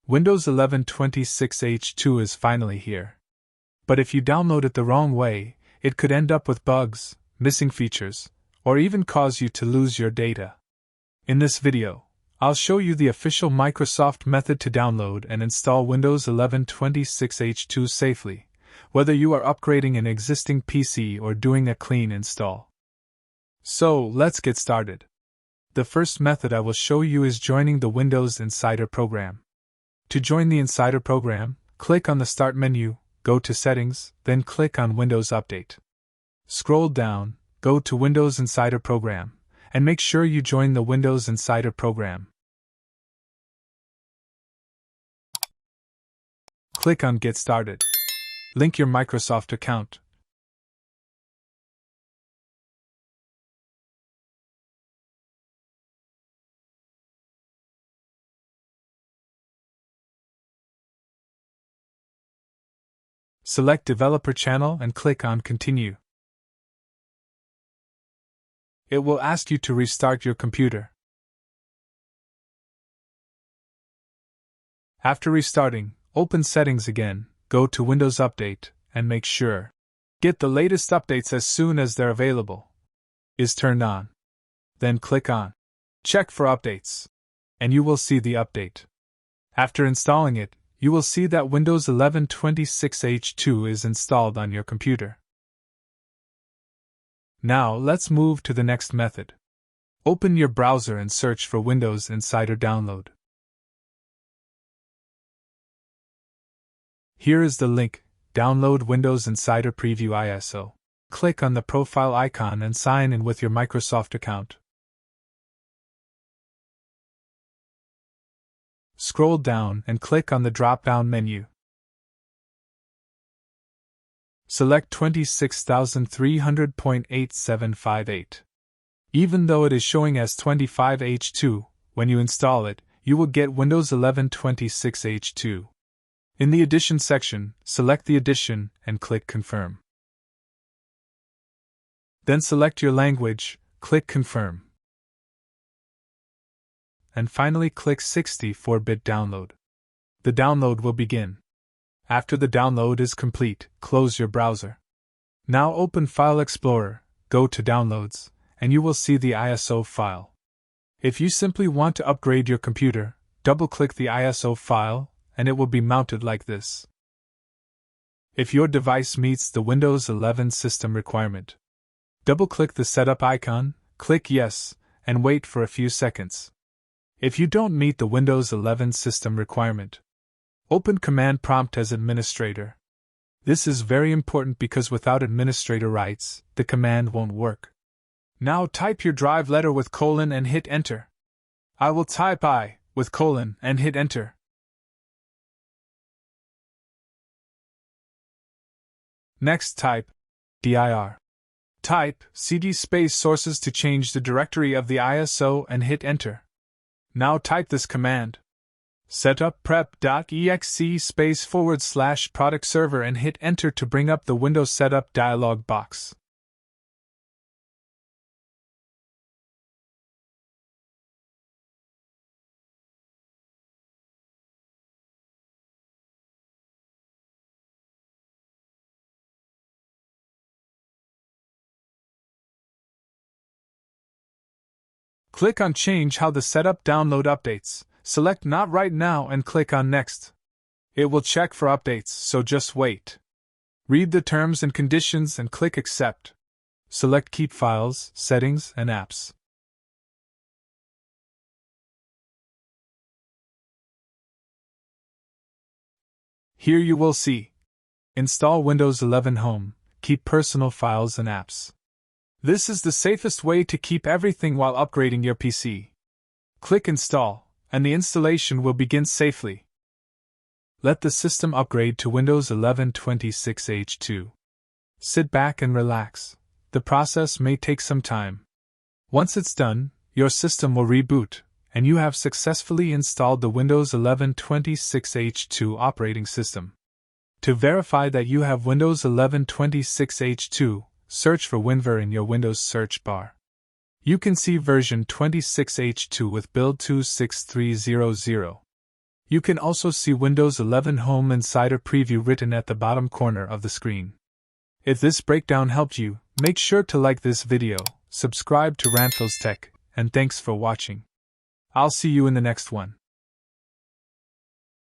Windows 11 26H2 is finally here. But if you download it the wrong way, it could end up with bugs, missing features, or even cause you to lose your data. In this video, I'll show you the official Microsoft method to download and install Windows 11 26H2 safely, whether you are upgrading an existing PC or doing a clean install. So, let's get started. The first method I will show you is joining the Windows Insider program. To join the Insider program, click on the Start menu, go to Settings, then click on Windows Update. Scroll down, go to Windows Insider program, and make sure you join the Windows Insider program. Click on Get Started. Link your Microsoft account. Select Developer Channel and click on Continue. It will ask you to restart your computer. After restarting, open Settings again, go to Windows Update, and make sure Get the latest updates as soon as they're available is turned on. Then click on Check for updates, and you will see the update. After installing it, you will see that Windows 11 26H2 is installed on your computer. Now let's move to the next method. Open your browser and search for Windows Insider Download. Here is the link, Download Windows Insider Preview ISO. Click on the profile icon and sign in with your Microsoft account. Scroll down and click on the drop-down menu. Select 26,300.8758. Even though it is showing as 25H2, when you install it, you will get Windows 11 26H2. In the Edition section, select the edition and click Confirm. Then select your language, click Confirm. And finally click 64-bit download. The download will begin. After the download is complete, close your browser. Now open File Explorer, go to Downloads, and you will see the ISO file. If you simply want to upgrade your computer, double-click the ISO file, and it will be mounted like this. If your device meets the Windows 11 system requirement, double-click the Setup icon, click Yes, and wait for a few seconds. If you don't meet the Windows 11 system requirement, open Command Prompt as administrator. This is very important because without administrator rights, the command won't work. Now type your drive letter with colon and hit Enter. I will type I with colon and hit Enter. Next type dir. Type cd space sources to change the directory of the ISO and hit Enter. Now type this command. Setup prep.exe space / product server and hit Enter to bring up the Windows Setup dialog box. Click on Change how the setup download updates, select Not Right Now and click on Next. It will check for updates, so just wait. Read the terms and conditions and click Accept. Select Keep Files, Settings, and Apps. Here you will see Install Windows 11 Home, keep personal files and apps. This is the safest way to keep everything while upgrading your PC. Click Install, and the installation will begin safely. Let the system upgrade to Windows 11 26H2. Sit back and relax. The process may take some time. Once it's done, your system will reboot, and you have successfully installed the Windows 11 26H2 operating system. To verify that you have Windows 11 26H2, search for WinVer in your Windows search bar. You can see version 26H2 with build 26300. You can also see Windows 11 Home Insider Preview written at the bottom corner of the screen. If this breakdown helped you, make sure to like this video, subscribe to Ranphils Tech, and thanks for watching. I'll see you in the next one.